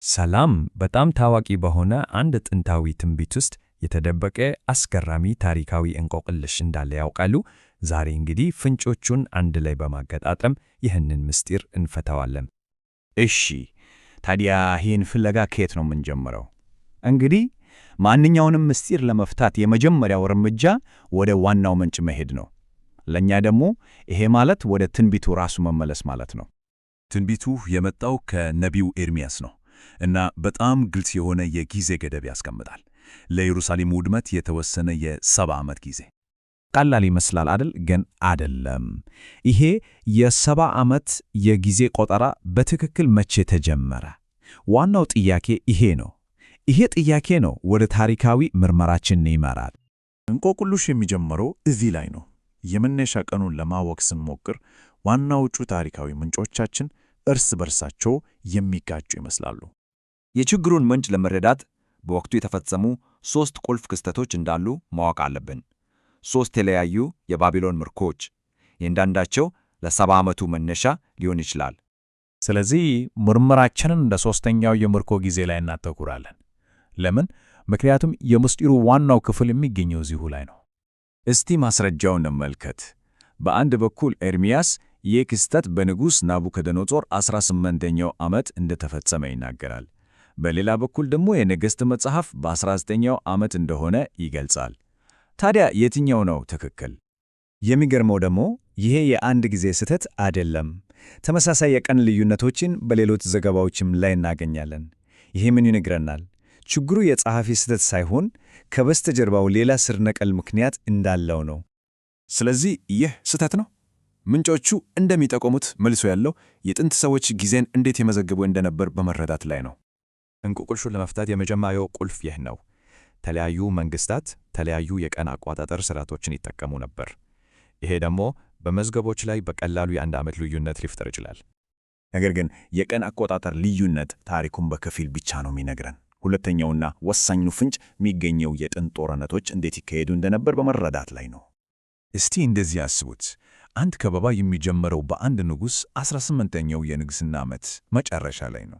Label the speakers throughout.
Speaker 1: ሰላም በጣም ታዋቂ በሆነ አንድ ጥንታዊ ትንቢት ውስጥ የተደበቀ አስገራሚ ታሪካዊ እንቆቅልሽ እንዳለ ያውቃሉ? ዛሬ እንግዲህ ፍንጮቹን አንድ ላይ በማገጣጠም ይህንን ምስጢር እንፈታዋለን።
Speaker 2: እሺ፣ ታዲያ ይህን ፍለጋ ከየት ነው የምንጀምረው? እንግዲህ ማንኛውንም ምስጢር ለመፍታት የመጀመሪያው እርምጃ ወደ ዋናው ምንጭ መሄድ ነው። ለእኛ ደግሞ ይሄ ማለት ወደ ትንቢቱ ራሱ መመለስ ማለት ነው።
Speaker 3: ትንቢቱ የመጣው ከነቢዩ ኤርምያስ ነው እና በጣም ግልጽ የሆነ የጊዜ ገደብ ያስቀምጣል። ለኢየሩሳሌም ውድመት የተወሰነ የ70 ዓመት ጊዜ።
Speaker 2: ቀላል ይመስላል አይደል? ግን አይደለም። ይሄ የ70 ዓመት የጊዜ ቆጠራ በትክክል መቼ ተጀመረ? ዋናው ጥያቄ ይሄ ነው። ይሄ ጥያቄ ነው ወደ ታሪካዊ ምርመራችን ይመራል።
Speaker 3: እንቆቅልሹ የሚጀምረው እዚህ ላይ ነው። የመነሻ ቀኑን ለማወቅ ስንሞክር ዋናዎቹ ታሪካዊ ምንጮቻችን እርስ በርሳቸው የሚጋጩ ይመስላሉ።
Speaker 4: የችግሩን ምንጭ ለመረዳት በወቅቱ የተፈጸሙ 3 ቁልፍ ክስተቶች እንዳሉ ማወቅ አለብን። 3 የተለያዩ የባቢሎን ምርኮች፣ የእያንዳንዳቸው ለ70 ዓመቱ መነሻ ሊሆን ይችላል።
Speaker 2: ስለዚህ ምርመራችንን እንደ ሦስተኛው የምርኮ ጊዜ ላይ እናተኩራለን። ለምን? ምክንያቱም የምስጢሩ ዋናው ክፍል የሚገኘው እዚሁ ላይ ነው።
Speaker 3: እስቲ ማስረጃውን እንመልከት። በአንድ በኩል ኤርምያስ ይህ ክስተት በንጉሥ ናቡከደነፆር 18ኛው ዓመት እንደተፈጸመ ይናገራል። በሌላ በኩል ደግሞ የነገሥት መጽሐፍ በ19ኛው ዓመት እንደሆነ ይገልጻል። ታዲያ የትኛው ነው ትክክል?
Speaker 5: የሚገርመው ደግሞ ይሄ የአንድ ጊዜ ስህተት አይደለም። ተመሳሳይ የቀን ልዩነቶችን በሌሎች ዘገባዎችም ላይ እናገኛለን። ይሄ ምን ይነግረናል? ችግሩ የጸሐፊ ስህተት ሳይሆን ከበስተጀርባው ሌላ ስር ነቀል ምክንያት እንዳለው ነው።
Speaker 3: ስለዚህ ይህ ስህተት ነው። ምንጮቹ እንደሚጠቆሙት መልሶ ያለው የጥንት ሰዎች ጊዜን እንዴት የመዘገቡ እንደነበር በመረዳት ላይ ነው።
Speaker 1: እንቆቅልሹን ለመፍታት የመጀመሪያው ቁልፍ ይህ ነው። ተለያዩ መንግስታት ተለያዩ የቀን አቆጣጠር ስርዓቶችን ይጠቀሙ ነበር። ይሄ ደግሞ በመዝገቦች ላይ በቀላሉ የ1 ዓመት ልዩነት ሊፈጥር ይችላል።
Speaker 2: ነገር ግን የቀን አቆጣጠር ልዩነት ታሪኩን በከፊል ብቻ ነው የሚነግረን። ሁለተኛውና ወሳኙ ፍንጭ የሚገኘው የጥንት ጦርነቶች እንዴት ይካሄዱ እንደነበር በመረዳት ላይ ነው።
Speaker 3: እስቲ እንደዚህ አስቡት። አንድ ከበባ የሚጀምረው በአንድ ንጉሥ 18ኛው የንግሥና ዓመት መጨረሻ ላይ ነው።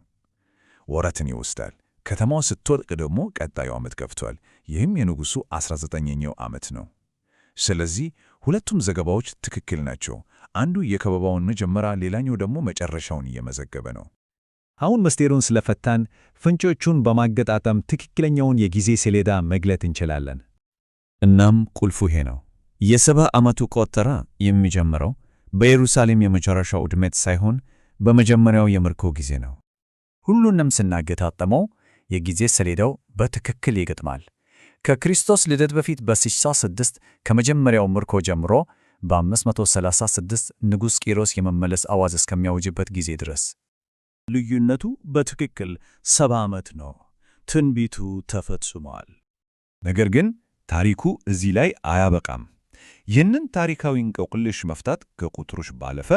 Speaker 3: ወራትን ይወስዳል። ከተማው ስትወድቅ ደግሞ ቀጣዩ ዓመት ገብቷል። ይህም የንጉሡ 19ኛው ዓመት ነው። ስለዚህ ሁለቱም ዘገባዎች ትክክል ናቸው። አንዱ የከበባውን መጀመሪያ፣ ሌላኛው ደግሞ መጨረሻውን እየመዘገበ ነው።
Speaker 5: አሁን ምስጢሩን ስለፈታን ፍንጮቹን በማገጣጠም ትክክለኛውን የጊዜ ሰሌዳ መግለጥ እንችላለን።
Speaker 1: እናም ቁልፉ ይሄ ነው። የ70 ዓመቱ ቆጠራ የሚጀምረው በኢየሩሳሌም የመጨረሻው ውድመት ሳይሆን በመጀመሪያው የምርኮ ጊዜ ነው።
Speaker 5: ሁሉንም ስናገጣጠመው የጊዜ ሰሌዳው በትክክል ይገጥማል። ከክርስቶስ ልደት በፊት በ66 ከመጀመሪያው ምርኮ ጀምሮ በ536 ንጉሥ ቂሮስ የመመለስ አዋጅ እስከሚያውጅበት ጊዜ ድረስ
Speaker 2: ልዩነቱ በትክክል 70 ዓመት ነው። ትንቢቱ ተፈጽሟል።
Speaker 3: ነገር ግን ታሪኩ እዚህ ላይ አያበቃም። ይህንን ታሪካዊ እንቆቅልሽ መፍታት ከቁጥሮች ባለፈ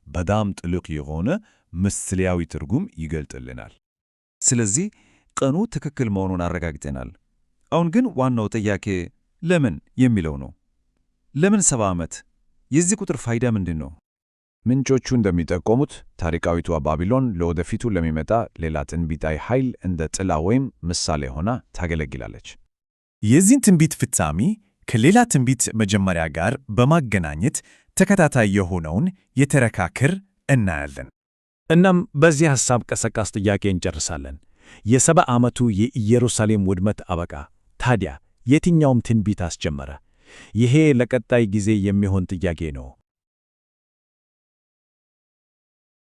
Speaker 3: በጣም ጥልቅ የሆነ ምስጢራዊ ትርጉም ይገልጥልናል።
Speaker 4: ስለዚህ ቀኑ ትክክል መሆኑን አረጋግጠናል። አሁን ግን ዋናው ጥያቄ ለምን የሚለው ነው። ለምን 70 ዓመት? የዚህ ቁጥር ፋይዳ ምንድን ነው?
Speaker 3: ምንጮቹ እንደሚጠቆሙት ታሪካዊቷ ባቢሎን ለወደፊቱ ለሚመጣ ሌላ ትንቢታዊ ኃይል እንደ ጥላ ወይም ምሳሌ ሆና ታገለግላለች።
Speaker 2: የዚህን ትንቢት ፍጻሜ ከሌላ ትንቢት መጀመሪያ ጋር በማገናኘት ተከታታይ የሆነውን የተረካ ክር እናያለን። እናም በዚህ ሐሳብ ቀሰቃሽ ጥያቄ እንጨርሳለን። የ70 ዓመቱ የኢየሩሳሌም ውድመት አበቃ። ታዲያ የትኛውም ትንቢት አስጀመረ? ይሄ ለቀጣይ ጊዜ የሚሆን ጥያቄ ነው።